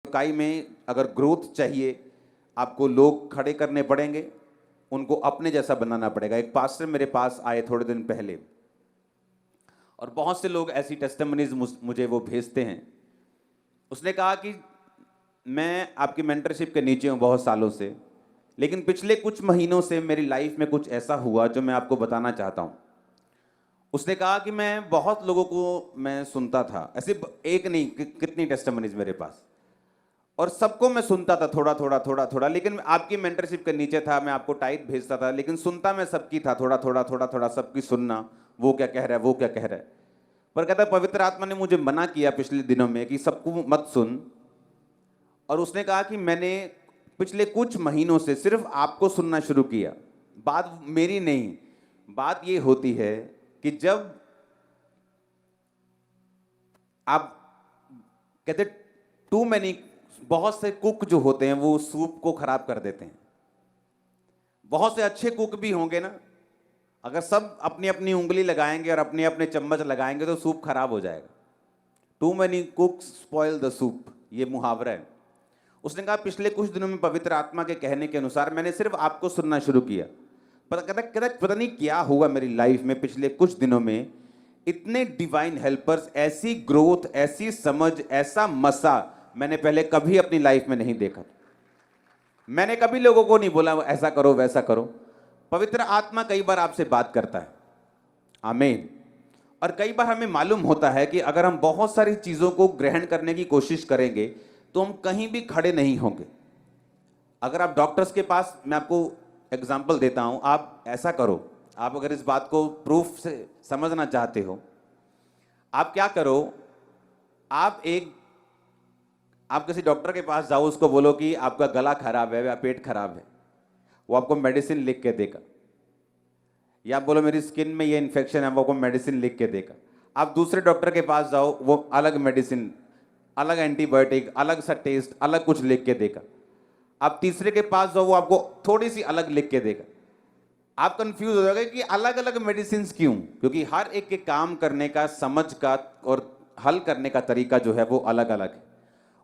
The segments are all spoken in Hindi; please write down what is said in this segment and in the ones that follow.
इकाई में अगर ग्रोथ चाहिए, आपको लोग खड़े करने पड़ेंगे, उनको अपने जैसा बनाना पड़ेगा। एक पास्टर मेरे पास आए थोड़े दिन पहले, और बहुत से लोग ऐसी टेस्टिमनीज मुझे वो भेजते हैं। उसने कहा कि मैं आपकी मेंटरशिप के नीचे हूँ बहुत सालों से, लेकिन पिछले कुछ महीनों से मेरी लाइफ में कुछ ऐसा हुआ जो मैं आपको बताना चाहता हूँ। उसने कहा कि मैं बहुत लोगों को मैं सुनता था, ऐसे एक नहीं कितनी टेस्टिमनीज मेरे पास, और सबको मैं सुनता था थोड़ा थोड़ा थोड़ा थोड़ा, लेकिन आपकी मेंटरशिप के नीचे था, मैं आपको टाइट भेजता था, लेकिन सुनता मैं सबकी था, थोड़ा थोड़ा थोड़ा थोड़ा सबकी सुनना, वो क्या कह रहा है वो क्या कह रहा है। पर कहता है पवित्र आत्मा ने मुझे मना किया पिछले दिनों में कि सबको मत सुन। और उसने कहा कि मैंने पिछले कुछ महीनों से सिर्फ आपको सुनना शुरू किया। बात मेरी नहीं, बात ये होती है कि जब आप कहते टू मैनी, बहुत से कुक जो होते हैं वो सूप को खराब कर देते हैं। बहुत से अच्छे कुक भी होंगे ना, अगर सब अपनी अपनी उंगली लगाएंगे और अपने अपने चम्मच लगाएंगे तो सूप खराब हो जाएगा। Too many cooks spoil the soup, ये मुहावरा है। उसने कहा पिछले कुछ दिनों में पवित्र आत्मा के कहने के अनुसार मैंने सिर्फ आपको सुनना शुरू किया। पर कहता पता नहीं क्या हुआ मेरी लाइफ में पिछले कुछ दिनों में, इतने डिवाइन हेल्पर्स, ऐसी ग्रोथ, ऐसी समझ, ऐसा मसा मैंने पहले कभी अपनी लाइफ में नहीं देखा। मैंने कभी लोगों को नहीं बोला ऐसा करो वैसा करो। पवित्र आत्मा कई बार आपसे बात करता है, आमीन। और कई बार हमें मालूम होता है कि अगर हम बहुत सारी चीजों को ग्रहण करने की कोशिश करेंगे तो हम कहीं भी खड़े नहीं होंगे। अगर आप डॉक्टर्स के पास, मैं आपको एग्जांपल देता हूं, आप ऐसा करो, आप अगर इस बात को प्रूफ से समझना चाहते हो, आप क्या करो, आप किसी डॉक्टर के पास जाओ, उसको बोलो कि आपका गला खराब है या पेट खराब है, वो आपको मेडिसिन लिख के देगा। या आप बोलो मेरी स्किन में ये इन्फेक्शन है, वो आपको मेडिसिन लिख के देगा। आप दूसरे डॉक्टर के पास जाओ, वो अलग मेडिसिन, अलग एंटीबायोटिक, अलग सा टेस्ट, अलग कुछ लिख के देगा। आप तीसरे के पास जाओ, वो आपको थोड़ी सी अलग लिख के देगा। आप कंफ्यूज हो जाओगे कि अलग अलग मेडिसिन क्यों, क्योंकि हर एक के काम करने का, समझ का और हल करने का तरीका जो है वो अलग अलग है।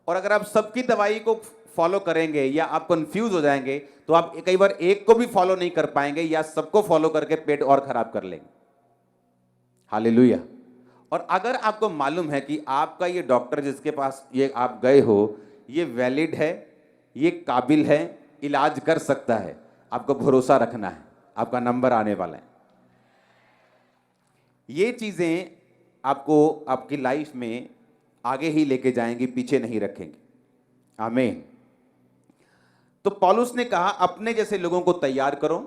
और अगर आप सबकी दवाई को फॉलो करेंगे या आप कंफ्यूज हो जाएंगे तो आप कई बार एक को भी फॉलो नहीं कर पाएंगे या सबको फॉलो करके पेट और खराब कर लेंगे। हालेलुया। और अगर आपको मालूम है कि आपका ये डॉक्टर जिसके पास ये आप गए हो, ये वैलिड है, ये काबिल है, इलाज कर सकता है, आपको भरोसा रखना है, आपका नंबर आने वाला है। ये चीजें आपको आपकी लाइफ में आगे ही लेके जाएंगी, पीछे नहीं रखेंगे। आमीन। तो पौलुस ने कहा अपने जैसे लोगों को तैयार करो